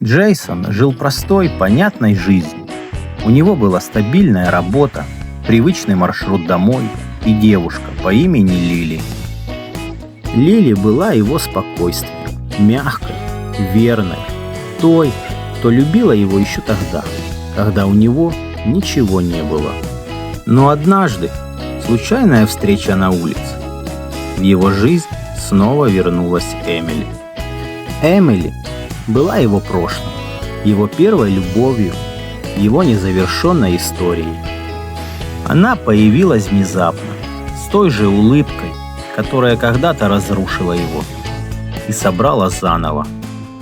Джейсон жил простой, понятной жизнью. У него была стабильная работа, привычный маршрут домой и девушка по имени Лили. Лили была его спокойствием, мягкой, верной, той, кто любила его еще тогда, когда у него ничего не было. Но однажды случайная встреча на улице. В его жизнь снова вернулась Эмили. Эмили была его прошлым, его первой любовью, его незавершенной историей. Она появилась внезапно, с той же улыбкой, которая когда-то разрушила его, и собрала заново.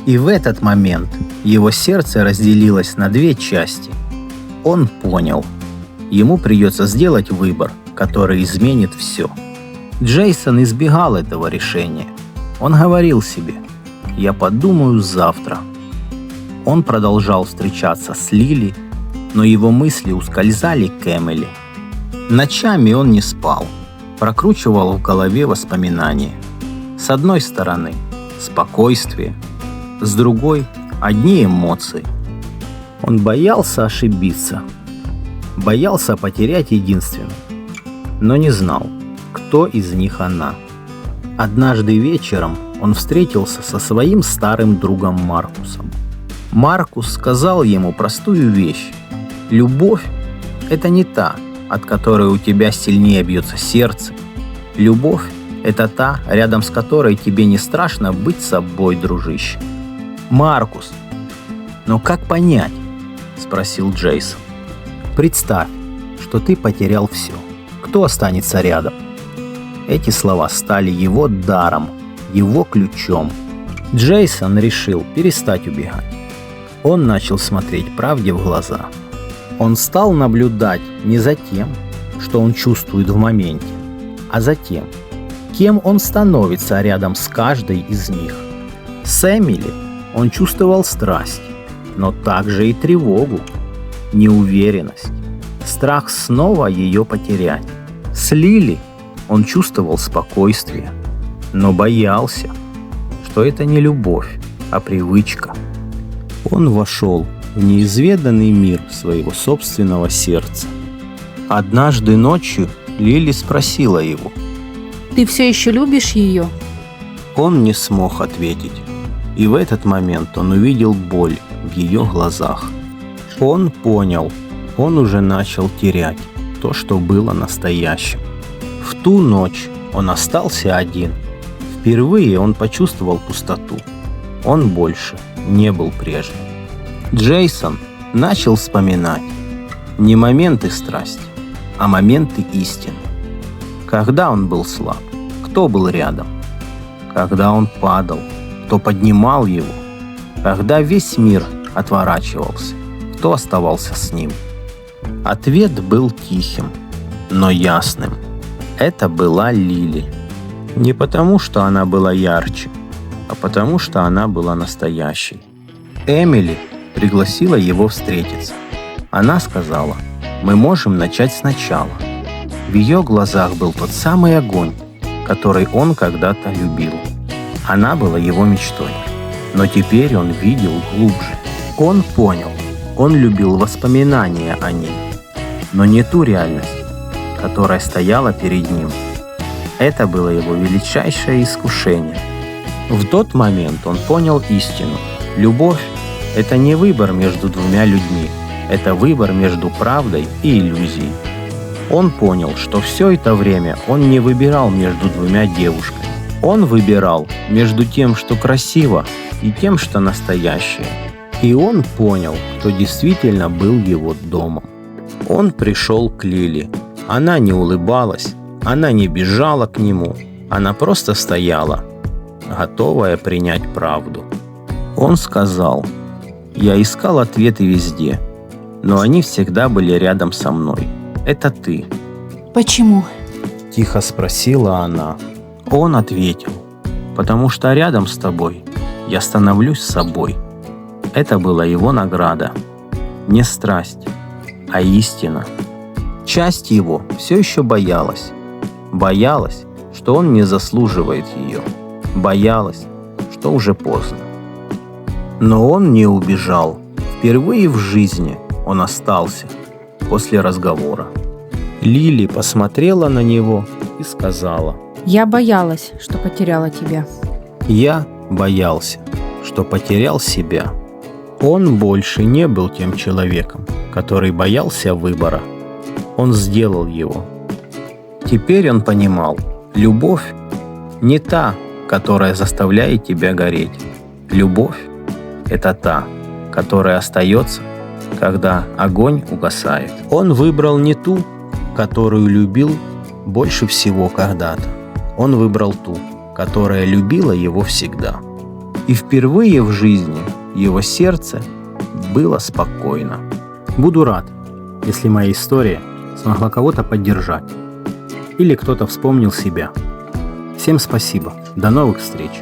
И в этот момент его сердце разделилось на две части. Он понял, ему придется сделать выбор, который изменит все. Джейсон избегал этого решения. Он говорил себе: «Я подумаю завтра». Он продолжал встречаться с Лили, но его мысли ускользали к Эмили. Ночами он не спал, прокручивал в голове воспоминания. С одной стороны спокойствие, с другой одни эмоции. Он боялся ошибиться, боялся потерять единственную, но не знал, кто из них она. Однажды вечером он встретился со своим старым другом Маркусом. Маркус сказал ему простую вещь: любовь – это не та, от которой у тебя сильнее бьется сердце. Любовь – это та, рядом с которой тебе не страшно быть собой, дружище. Маркус, но как понять? Спросил Джейсон. Представь, что ты потерял все. Кто останется рядом? Эти слова стали его даром, его ключом. Джейсон решил перестать убегать. Он начал смотреть правде в глаза. Он стал наблюдать не за тем, что он чувствует в моменте, а за тем, кем он становится рядом с каждой из них. С Эмили он чувствовал страсть, но также и тревогу, неуверенность, страх снова ее потерять. С Лили он чувствовал спокойствие, но боялся, что это не любовь, а привычка. Он вошел в неизведанный мир своего собственного сердца. Однажды ночью Лили спросила его: «Ты все еще любишь ее?» Он не смог ответить, и в этот момент он увидел боль в ее глазах. Он понял, он уже начал терять то, что было настоящим. В ту ночь он остался один. Впервые он почувствовал пустоту. Он больше не был прежним. Джейсон начал вспоминать не моменты страсти, а моменты истины. Когда он был слаб, кто был рядом? Когда он падал, кто поднимал его? Когда весь мир отворачивался, кто оставался с ним? Ответ был тихим, но ясным. Это была Лили. Не потому, что она была ярче, а потому, что она была настоящей. Эмили пригласила его встретиться. Она сказала: «Мы можем начать сначала». В ее глазах был тот самый огонь, который он когда-то любил. Она была его мечтой, но теперь он видел глубже. Он понял, он любил воспоминания о ней, но не ту реальность, которая стояла перед ним. Это было его величайшее искушение. В тот момент он понял истину. Любовь – это не выбор между двумя людьми, это выбор между правдой и иллюзией. Он понял, что все это время он не выбирал между двумя девушками. Он выбирал между тем, что красиво, и тем, что настоящее. И он понял, кто действительно был его домом. Он пришел к Лили. Она не улыбалась, она не бежала к нему, она просто стояла, готовая принять правду. Он сказал: «Я искал ответы везде, но они всегда были рядом со мной. Это ты». «Почему?» – тихо спросила она. Он ответил: «Потому что рядом с тобой я становлюсь собой». Это была его награда. Не страсть, а истина. Часть его все еще боялась. Боялась, что он не заслуживает ее. Боялась, что уже поздно. Но он не убежал. Впервые в жизни он остался после разговора. Лили посмотрела на него и сказала: Я боялась, что потеряла тебя. «Я боялся, что потерял себя». Он больше не был тем человеком, который боялся выбора. Он сделал его. Теперь он понимал, любовь не та, которая заставляет тебя гореть. Любовь – это та, которая остается, когда огонь угасает. Он выбрал не ту, которую любил больше всего когда-то. Он выбрал ту, которая любила его всегда. И впервые в жизни его сердце было спокойно. Буду рад, если моя история смогла кого-то поддержать или кто-то вспомнил себя. Всем спасибо. До новых встреч.